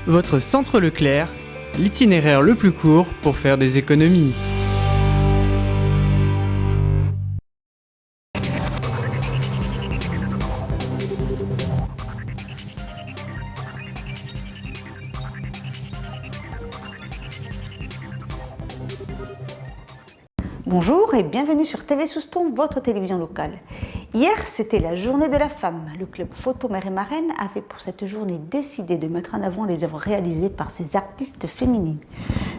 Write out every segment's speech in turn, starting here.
Votre centre Leclerc, l'itinéraire le plus court pour faire des économies. Bonjour et bienvenue sur TV Souston, votre télévision locale. Hier, c'était la journée de la femme. Le club Photo Mère et Marraine avait pour cette journée décidé de mettre en avant les œuvres réalisées par ces artistes féminines.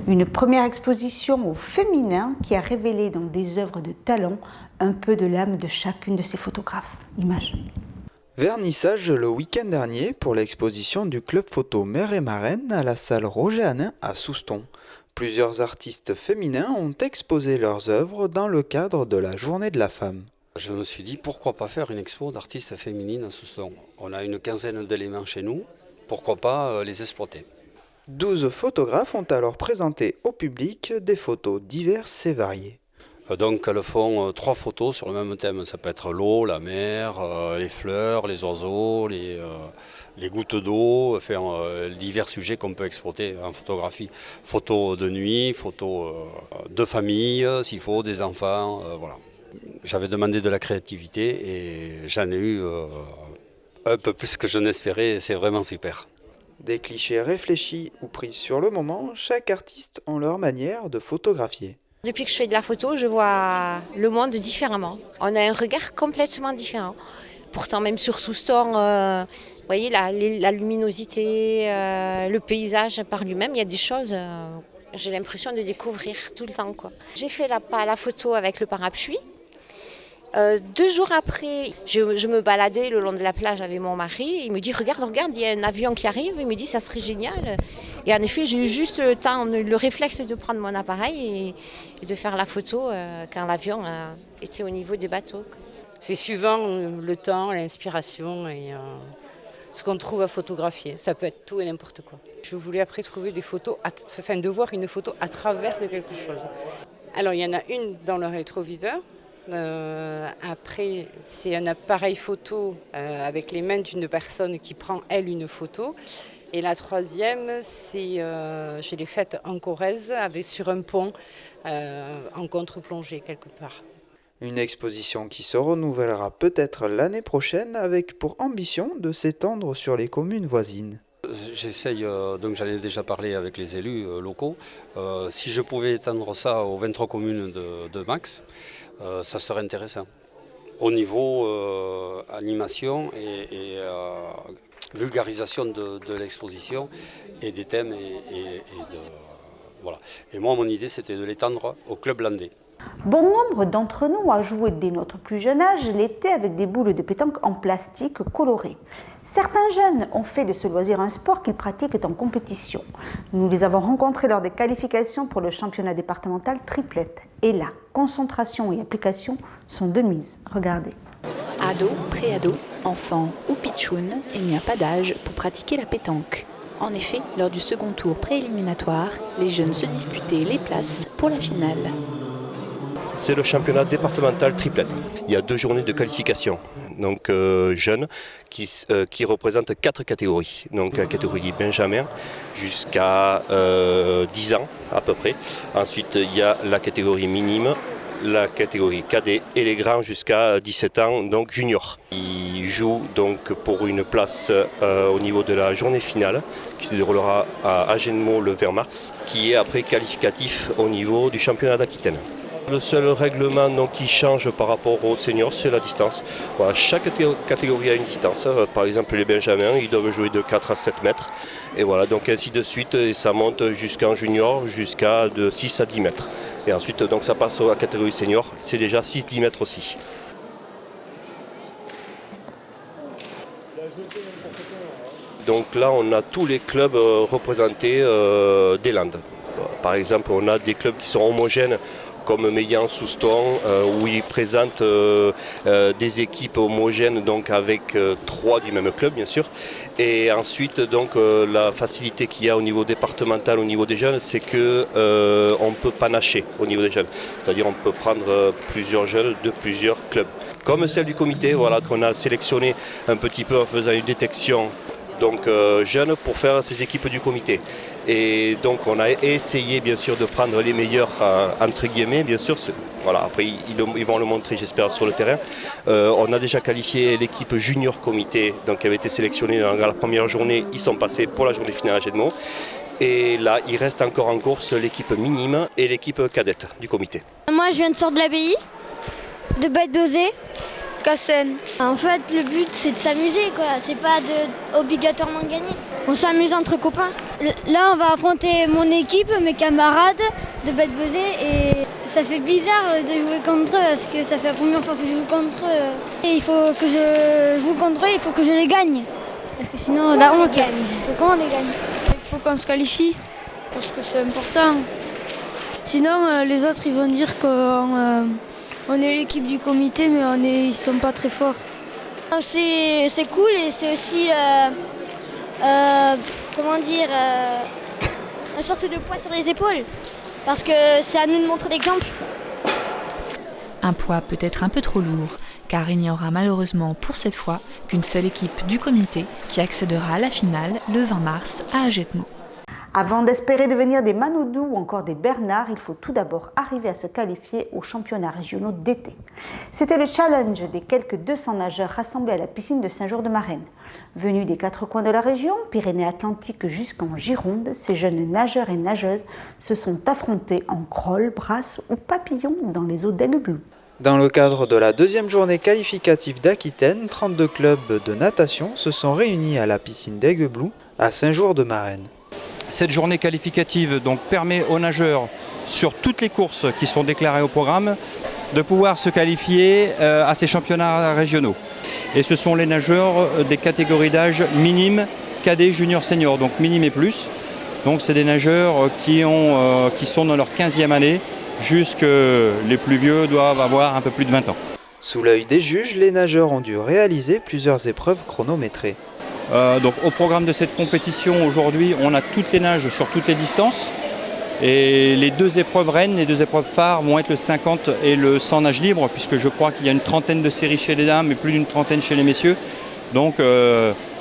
Une première exposition au féminin qui a révélé dans des œuvres de talent un peu de l'âme de chacune de ces photographes. Images. Vernissage le week-end dernier pour l'exposition du club photo Mère et Marraine à la salle Roger Hanin à Souston. Plusieurs artistes féminins ont exposé leurs œuvres dans le cadre de la Journée de la femme. Je me suis dit pourquoi pas faire une expo d'artistes féminines à Souston. On a une quinzaine d'éléments chez nous, pourquoi pas les exploiter. 12 photographes ont alors présenté au public des photos diverses et variées. Donc elles font 3 photos sur le même thème. Ça peut être l'eau, la mer, les fleurs, les oiseaux, les gouttes d'eau, divers sujets qu'on peut exploiter en photographie. Photos de nuit, photos de famille, s'il faut, des enfants, voilà. J'avais demandé de la créativité et j'en ai eu un peu plus que je n'espérais et c'est vraiment super. Des clichés réfléchis ou pris sur le moment, chaque artiste a leur manière de photographier. Depuis que je fais de la photo, je vois le monde différemment. On a un regard complètement différent. Pourtant, même sur Souston, vous voyez, la luminosité, le paysage par lui-même, il y a des choses, j'ai l'impression de découvrir tout le temps, quoi. J'ai fait la photo avec le parapluie. 2 jours après, je me baladais le long de la plage avec mon mari. Il me dit regarde, il y a un avion qui arrive. Il me dit ça serait génial. Et en effet, j'ai eu juste le réflexe de prendre mon appareil et de faire la photo quand l'avion était au niveau des bateaux. C'est suivant le temps, l'inspiration et ce qu'on trouve à photographier. Ça peut être tout et n'importe quoi. Je voulais après trouver des photos, de voir une photo à travers de quelque chose. Alors il y en a une dans le rétroviseur. Après, c'est un appareil photo avec les mains d'une personne qui prend, elle, une photo. Et la troisième, je l'ai faite en Corrèze, sur un pont, en contre-plongée quelque part. Une exposition qui se renouvellera peut-être l'année prochaine avec pour ambition de s'étendre sur les communes voisines. J'essaye, donc j'en ai déjà parlé avec les élus locaux, si je pouvais étendre ça aux 23 communes de Max, ça serait intéressant. Au niveau animation et vulgarisation de l'exposition et des thèmes voilà. Et moi, mon idée, c'était de l'étendre au club landais. Bon nombre d'entre nous a joué dès notre plus jeune âge l'été avec des boules de pétanque en plastique colorées. Certains jeunes ont fait de ce loisir un sport qu'ils pratiquent en compétition. Nous les avons rencontrés lors des qualifications pour le championnat départemental triplette. Et là, concentration et application sont de mise. Regardez. Ados, pré-ados, enfants ou pitchouns, il n'y a pas d'âge pour pratiquer la pétanque. En effet, lors du second tour prééliminatoire, les jeunes se disputaient les places pour la finale. C'est le championnat départemental triplette. Il y a 2 journées de qualification, donc jeunes, qui représentent 4 catégories. Donc la catégorie Benjamin jusqu'à 10 ans à peu près. Ensuite il y a la catégorie minime, la catégorie cadet et les grands jusqu'à 17 ans, donc junior. Ils jouent donc pour une place au niveau de la journée finale qui se déroulera à Agenmo le 20 mars, qui est après qualificatif au niveau du championnat d'Aquitaine. Le seul règlement qui change par rapport aux seniors, c'est la distance. Voilà, chaque catégorie a une distance. Par exemple, les benjamins, ils doivent jouer de 4 à 7 mètres. Et voilà, donc ainsi de suite, et ça monte jusqu'en junior, jusqu'à de 6 à 10 mètres. Et ensuite, donc, ça passe à la catégorie senior, c'est déjà 6-10 mètres aussi. Donc là, on a tous les clubs représentés des Landes. Par exemple, on a des clubs qui sont homogènes, comme Meillan, Souston, où ils présentent des équipes homogènes, donc avec 3 du même club bien sûr. Et ensuite, donc, la facilité qu'il y a au niveau départemental, au niveau des jeunes, c'est qu'on peut panacher au niveau des jeunes. C'est-à-dire on peut prendre plusieurs jeunes de plusieurs clubs. Comme celle du comité, voilà, qu'on a sélectionné un petit peu en faisant une détection donc jeunes pour faire ces équipes du comité. Et donc on a essayé bien sûr de prendre les meilleurs entre guillemets, bien sûr. Voilà, après ils vont le montrer j'espère sur le terrain. On a déjà qualifié l'équipe junior comité donc, qui avait été sélectionnée dans la première journée. Ils sont passés pour la journée finale à Jetmo. Et là, il reste encore en course l'équipe minime et l'équipe cadette du comité. Moi, je viens de sortir de l'abbaye, de Bête-Bezé, Cassène. En fait, le but, c'est de s'amuser, quoi. C'est pas obligatoirement de gagner. On s'amuse entre copains. Là, on va affronter mon équipe, mes camarades de Bête-Bezé. Et ça fait bizarre de jouer contre eux, parce que ça fait la première fois que je joue contre eux. Et il faut que je joue contre eux, il faut que je les gagne. Parce que sinon, la honte. Comment on les gagne? Il faut qu'on se qualifie, parce que c'est important. Sinon, les autres ils vont dire qu'on est l'équipe du comité, mais ils ne sont pas très forts. C'est cool et c'est aussi, comment dire, une sorte de poids sur les épaules, parce que c'est à nous de montrer l'exemple. Un poids peut-être un peu trop lourd, car il n'y aura malheureusement pour cette fois qu'une seule équipe du comité qui accédera à la finale le 20 mars à Jetmo. Avant d'espérer devenir des Manodou ou encore des Bernard, il faut tout d'abord arriver à se qualifier aux championnats régionaux d'été. C'était le challenge des quelques 200 nageurs rassemblés à la piscine de Saint-Jour-de-Marennes. Venus des 4 coins de la région, Pyrénées-Atlantiques jusqu'en Gironde, ces jeunes nageurs et nageuses se sont affrontés en crawl, brasse ou papillon dans les eaux d'Aiguebloux. Dans le cadre de la deuxième journée qualificative d'Aquitaine, 32 clubs de natation se sont réunis à la piscine d'Aiguebloux à Saint-Jour-de-Marennes. Cette journée qualificative donc, permet aux nageurs, sur toutes les courses qui sont déclarées au programme, de pouvoir se qualifier à ces championnats régionaux. Et ce sont les nageurs des catégories d'âge minime, cadet, junior, senior, donc minime et plus. Donc c'est des nageurs qui sont dans leur 15e année, jusque les plus vieux doivent avoir un peu plus de 20 ans. Sous l'œil des juges, les nageurs ont dû réaliser plusieurs épreuves chronométrées. Donc au programme de cette compétition aujourd'hui, on a toutes les nages sur toutes les distances. Et les deux épreuves reines, les deux épreuves phares vont être le 50 et le 100 nage libre, puisque je crois qu'il y a une trentaine de séries chez les dames et plus d'une trentaine chez les messieurs. Donc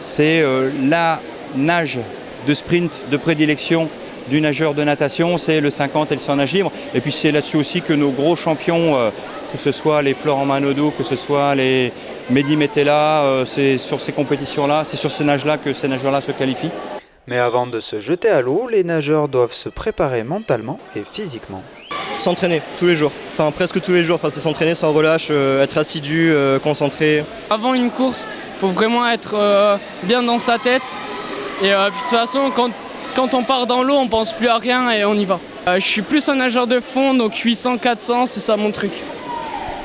c'est la nage de sprint de prédilection du nageur de natation, c'est le 50 et le 100 nage libre. Et puis c'est là-dessus aussi que nos gros champions, que ce soit les Florent Manodou, que ce soit les Mehdi Metella, c'est sur ces compétitions-là, c'est sur ces nages-là que ces nageurs-là se qualifient. Mais avant de se jeter à l'eau, les nageurs doivent se préparer mentalement et physiquement. S'entraîner tous les jours, enfin presque tous les jours, c'est s'entraîner sans relâche, être assidu, concentré. Avant une course, il faut vraiment être bien dans sa tête. Et puis, de toute façon, quand on part dans l'eau, on pense plus à rien et on y va. Je suis plus un nageur de fond, donc 800, 400, c'est ça mon truc.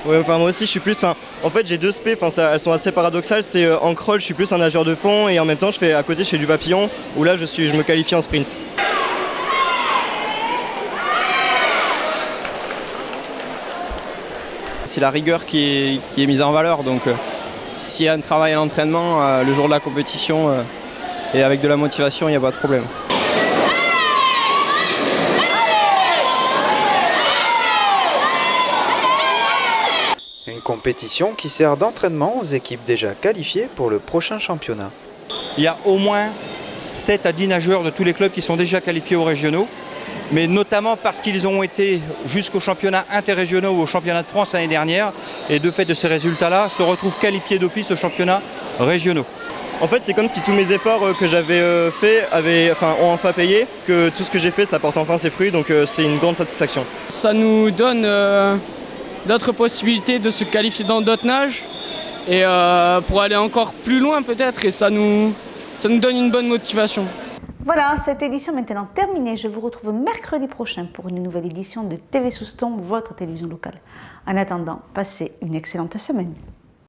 Ouais, moi aussi je suis plus, en fait j'ai deux spé, elles sont assez paradoxales, c'est en crawl je suis plus un nageur de fond et en même temps à côté je fais du papillon où là je me qualifie en sprint. C'est la rigueur qui est mise en valeur, donc s'il y a un travail à l'entraînement, le jour de la compétition et avec de la motivation, il n'y a pas de problème. Une compétition qui sert d'entraînement aux équipes déjà qualifiées pour le prochain championnat. Il y a au moins 7 à 10 nageurs de tous les clubs qui sont déjà qualifiés aux régionaux, mais notamment parce qu'ils ont été jusqu'aux championnats interrégionaux ou au championnat de France l'année dernière, et de fait de ces résultats-là, se retrouvent qualifiés d'office aux championnats régionaux. En fait, c'est comme si tous mes efforts que j'avais faits ont enfin payé, que tout ce que j'ai fait, ça porte enfin ses fruits, donc c'est une grande satisfaction. Ça nous donne d'autres possibilités de se qualifier dans d'autres nages et pour aller encore plus loin peut-être, et ça nous donne une bonne motivation. Voilà, cette édition est maintenant terminée. Je vous retrouve mercredi prochain pour une nouvelle édition de TV Souston, votre télévision locale. En attendant, passez une excellente semaine.